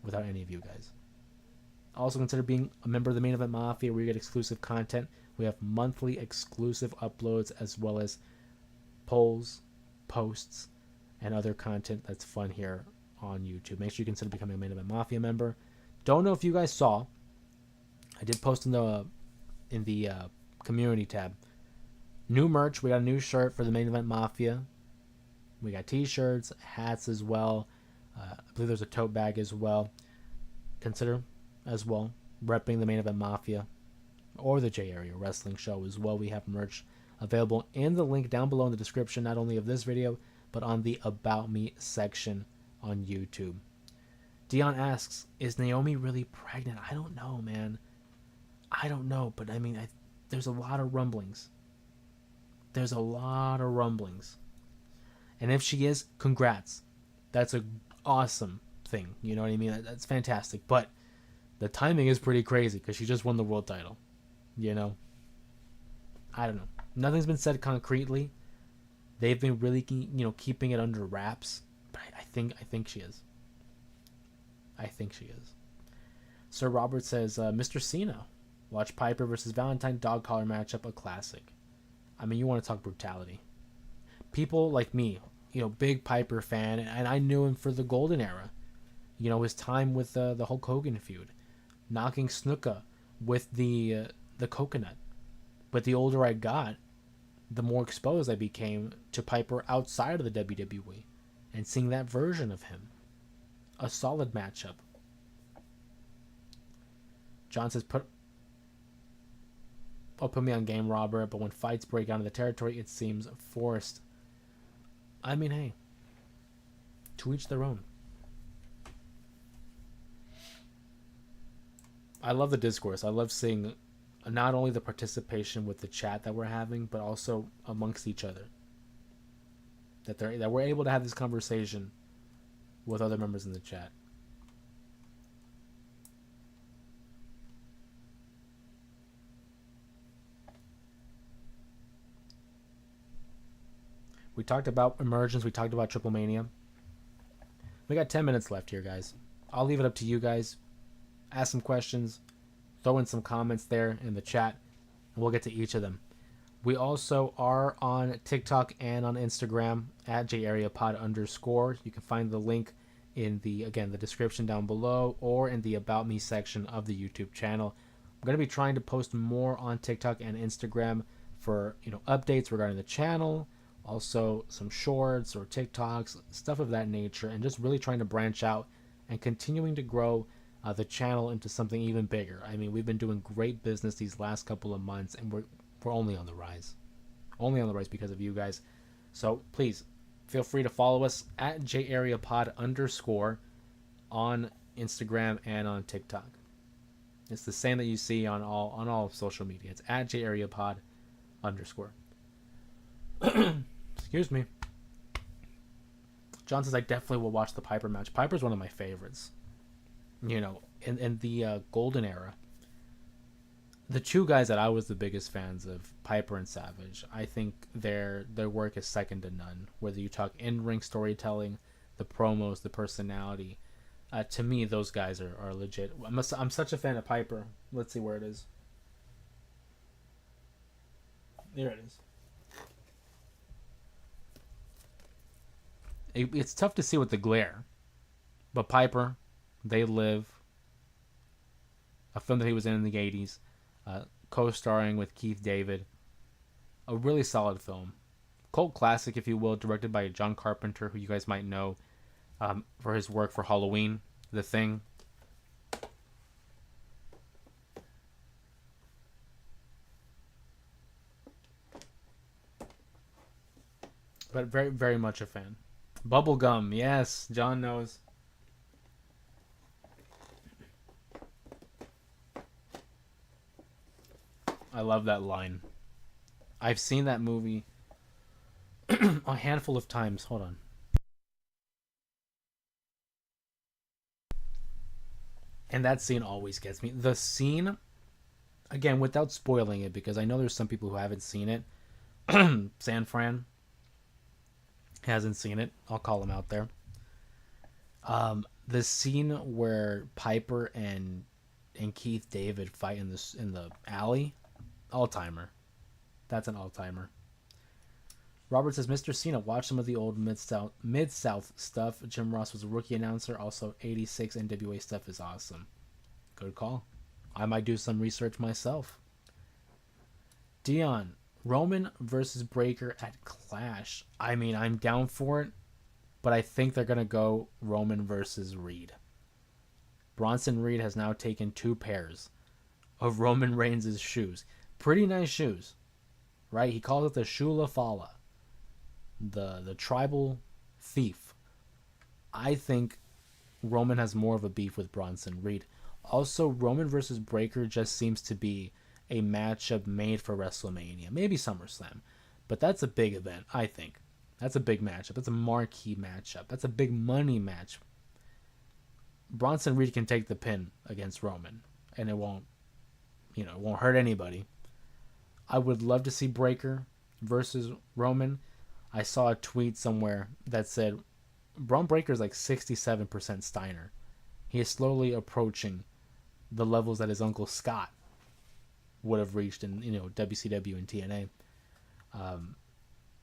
without any of you guys. Also consider being a member of the Main Event Mafia, where you get exclusive content. We have monthly exclusive uploads, as well as polls, posts, and other content that's fun here on YouTube. Make sure you consider becoming a Main Event Mafia member. Don't know if you guys saw, I did post in the community tab. New merch. We got a new shirt for the Main Event Mafia. We got t-shirts, hats as well. I believe there's a tote bag as well. Consider as well repping the Main Event Mafia or the J Area Wrestling Show as well. We have merch available in the link down below in the description, not only of this video, but on the About Me section on YouTube. Dion asks, is Naomi really pregnant? I don't know, man. I don't know, but I mean, there's a lot of rumblings. There's a lot of rumblings. And if she is, congrats. That's an awesome thing. You know what I mean? That's fantastic. But the timing is pretty crazy because she just won the world title. You know? I don't know. Nothing's been said concretely. They've been really, keeping it under wraps. But I think she is. I think she is. Sir Robert says, Mr. Cena, watch Piper versus Valentine dog collar matchup, a classic. I mean, you want to talk brutality. People like me, big Piper fan, and I knew him for the golden era. His time with the Hulk Hogan feud, knocking Snuka with the coconut. But the older I got, the more exposed I became to Piper outside of the WWE and seeing that version of him. A solid matchup. John says, put me on game, Robert, but when fights break out in the territory, it seems forced. I mean, hey, to each their own. I love the discourse. I love seeing not only the participation with the chat that we're having, but also amongst each other. That we're able to have this conversation with other members in the chat. We talked about Emergence. We talked about TripleMania. We got 10 minutes left here, guys. I'll leave it up to you guys. Ask some questions. Throw in some comments there in the chat. And we'll get to each of them. We also are on TikTok and on Instagram at @JAreaPod_. You can find the link in the description down below or in the About Me section of the YouTube channel. I'm going to be trying to post more on TikTok and Instagram for updates regarding the channel. Also some shorts or TikToks, stuff of that nature, and just really trying to branch out and continuing to grow the channel into something even bigger. I mean, we've been doing great business these last couple of months, and we're only on the rise. Only on the rise because of you guys. So please feel free to follow us at @JAreaPod_ on Instagram and on TikTok. It's the same that you see on all social media. It's at jareapod underscore. Excuse me. John says I definitely will watch the Piper match. Piper's one of my favorites. You know, in the golden era, the two guys that I was the biggest fans of, Piper and Savage, I think their work is second to none. Whether you talk in ring storytelling, the promos, the personality, to me those guys are legit. I'm such a fan of Piper. Let's see where it is. There it is. It's tough to see with the glare, but Piper, They Live, a film that he was in the 80s, co-starring with Keith David. A really solid film. Cult classic, if you will, directed by John Carpenter, who you guys might know for his work for Halloween, The Thing. But very, very much a fan. Bubblegum, yes, John knows. I love that line. I've seen that movie a handful of times. Hold on. And that scene always gets me. The scene, again, without spoiling it, because I know there's some people who haven't seen it. San Fran hasn't seen it. I'll call him out there. The scene where Piper and Keith David fight in the alley, all timer. That's an all timer. Robert says, Mr. Cena, watch some of the old Mid South stuff. Jim Ross was a rookie announcer. Also, 86 NWA stuff is awesome. Good call. I might do some research myself. Dion, Roman versus Breaker at Clash. I mean, I'm down for it, but I think they're going to go Roman versus Reed. Bronson Reed has now taken 2 pairs of Roman Reigns' shoes. Pretty nice shoes, right? He calls it the Shula Fala, the tribal thief. I think Roman has more of a beef with Bronson Reed. Also, Roman versus Breaker just seems to be a matchup made for WrestleMania, maybe SummerSlam, but that's a big event. I think that's a big matchup. That's a marquee matchup. That's a big money match. Bronson Reed can take the pin against Roman, and it won't hurt anybody. I would love to see Breaker versus Roman. I saw a tweet somewhere that said Braun Breaker is like 67% Steiner. He is slowly approaching the levels that his uncle Scott would have reached in WCW and TNA.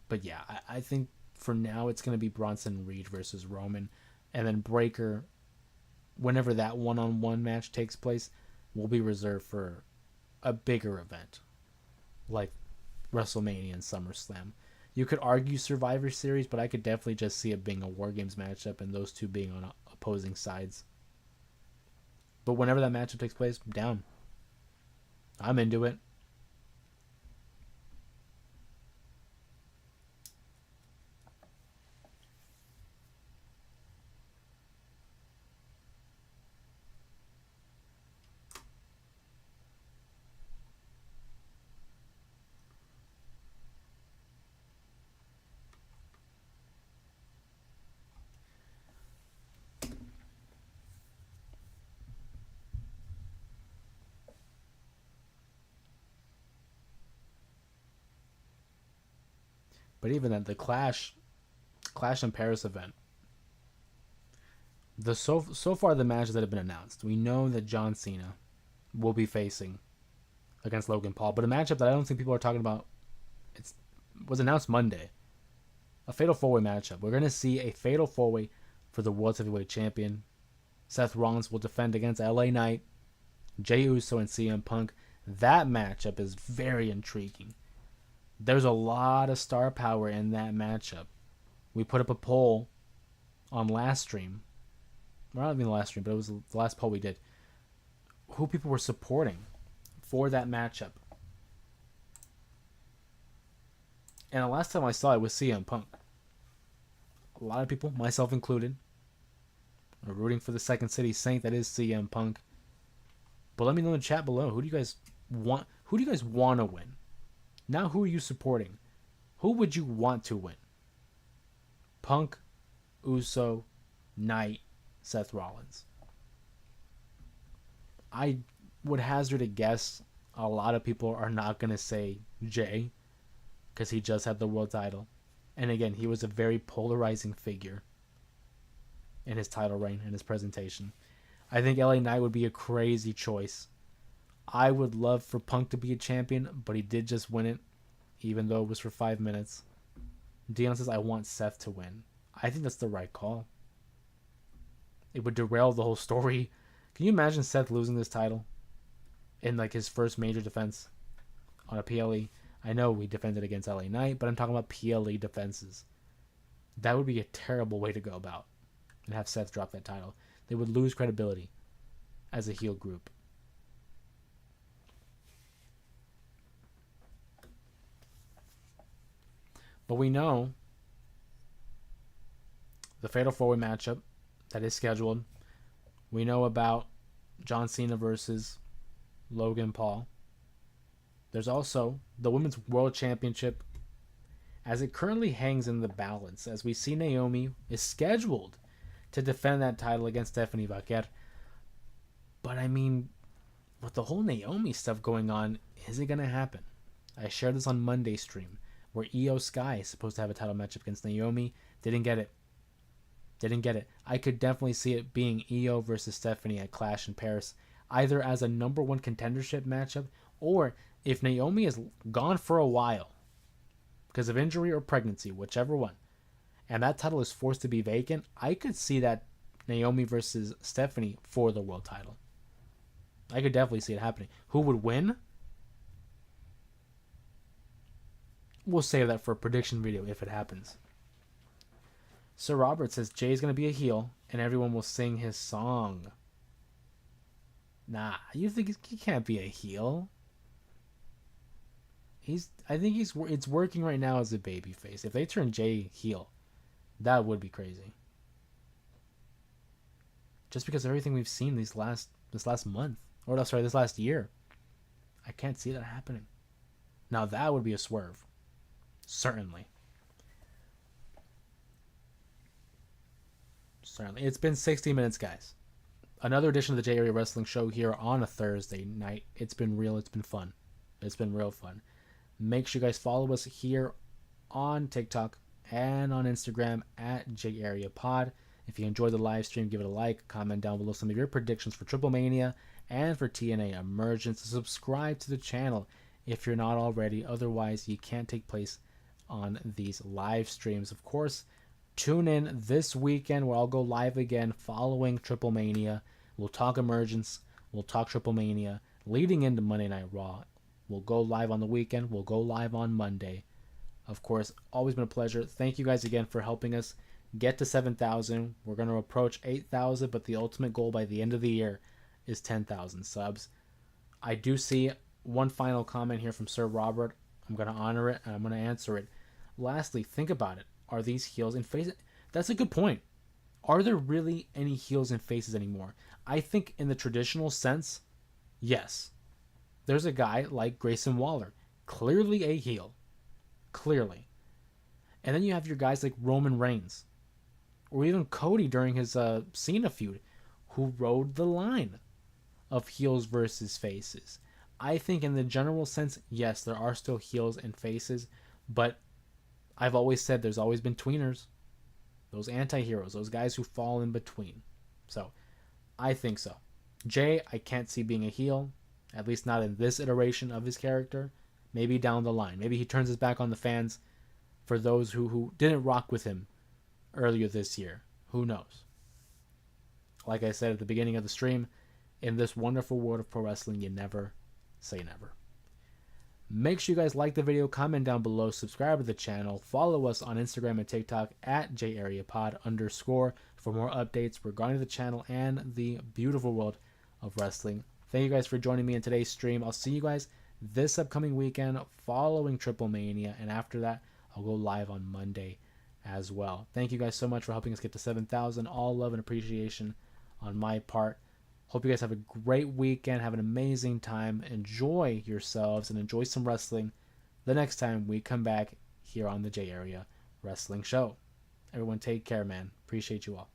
But yeah, I think for now it's going to be Bronson Reed versus Roman, and then Breaker, whenever that one-on-one match takes place, will be reserved for a bigger event like WrestleMania and SummerSlam. You could argue Survivor Series, but I could definitely just see it being a War Games matchup and those two being on opposing sides. But whenever that matchup takes place, I'm down. I'm into it. But even then, the Clash in Paris event, so far the matches that have been announced, we know that John Cena will be facing against Logan Paul, but a matchup that I don't think people are talking about, was announced Monday. A Fatal 4-Way matchup. We're going to see a Fatal 4-Way for the World Heavyweight Champion. Seth Rollins will defend against LA Knight, Jey Uso, and CM Punk. That matchup is very intriguing. There's a lot of star power in that matchup. We put up a poll on last stream. Well, not even the last stream, but it was the last poll we did. Who people were supporting for that matchup. And the last time I saw it was CM Punk. A lot of people, myself included, are rooting for the Second City Saint that is CM Punk. But let me know in the chat below. Who do you guys want? Who do you guys want to win? Now, who are you supporting? Who would you want to win? Punk, Uso, Knight, Seth Rollins. I would hazard a guess a lot of people are not going to say Jay because he just had the world title. And again, he was a very polarizing figure in his title reign and his presentation. I think LA Knight would be a crazy choice. I would love for Punk to be a champion, but he did just win it, even though it was for 5 minutes. Dion says, I want Seth to win. I think that's the right call. It would derail the whole story. Can you imagine Seth losing this title in like his first major defense on a PLE? I know we defended against LA Knight, but I'm talking about PLE defenses. That would be a terrible way to go about and have Seth drop that title. They would lose credibility as a heel group. But we know the Fatal 4-Way matchup that is scheduled. We know about John Cena versus Logan Paul. There's also the Women's World Championship as it currently hangs in the balance, as we see Naomi is scheduled to defend that title against Stephanie Vaquer. But I mean, with the whole Naomi stuff going on, is it going to happen? I shared this on Monday's stream, where Io Sky is supposed to have a title matchup against Naomi. Didn't get it. I could definitely see it being Io versus Stephanie at Clash in Paris, either as a number one contendership matchup, or if Naomi is gone for a while because of injury or pregnancy, whichever one, and that title is forced to be vacant, I could see that Naomi versus Stephanie for the world title. I could definitely see it happening. Who would win? We'll save that for a prediction video if it happens. Sir Robert says Jay's going to be a heel and everyone will sing his song. Nah, you think he can't be a heel? I think it's working right now as a babyface. If they turn Jay heel, that would be crazy. Just because of everything we've seen this last month, or no, sorry, this last year, I can't see that happening. Now that would be a swerve, certainly. It's been 60 minutes, guys. Another edition of the J Area Wrestling Show here on a Thursday night. It's been real. It's been fun. It's been real fun. Make sure you guys follow us here on TikTok and on Instagram at JAreaPod. If you enjoyed the live stream, give it a like. Comment down below some of your predictions for TripleMania and for TNA Emergence. Subscribe to the channel if you're not already. Otherwise, you can't take place on these live streams. Of course, tune in this weekend where I'll go live again following TripleMania. We'll talk Emergence. We'll talk TripleMania leading into Monday Night Raw. We'll go live on the weekend. We'll go live on Monday. Of course, always been a pleasure. Thank you guys again for helping us get to 7,000. We're going to approach 8,000, but the ultimate goal by the end of the year is 10,000 subs. I do see one final comment here from Sir Robert. I'm going to honor it, and I'm going to answer it. Lastly, think about it. Are these heels and faces? That's a good point. Are there really any heels and faces anymore? I think in the traditional sense, yes. There's a guy like Grayson Waller, clearly a heel. Clearly. And then you have your guys like Roman Reigns, or even Cody during his Cena feud, who rode the line of heels versus faces. I think in the general sense, yes, there are still heels and faces, but I've always said there's always been tweeners, those anti-heroes, those guys who fall in between. So, I think so. Jay, I can't see being a heel, at least not in this iteration of his character. Maybe down the line. Maybe he turns his back on the fans for those who didn't rock with him earlier this year. Who knows? Like I said at the beginning of the stream, in this wonderful world of pro wrestling, you never say never. Make sure you guys like the video, comment down below, subscribe to the channel, follow us on Instagram and TikTok at JAreaPod_ for more updates regarding the channel and the beautiful world of wrestling. Thank you guys for joining me in today's stream. I'll see you guys this upcoming weekend following TripleMania, and after that, I'll go live on Monday as well. Thank you guys so much for helping us get to 7,000. All love and appreciation on my part. Hope you guys have a great weekend. Have an amazing time. Enjoy yourselves and enjoy some wrestling the next time we come back here on the J Area Wrestling Show. Everyone take care, man. Appreciate you all.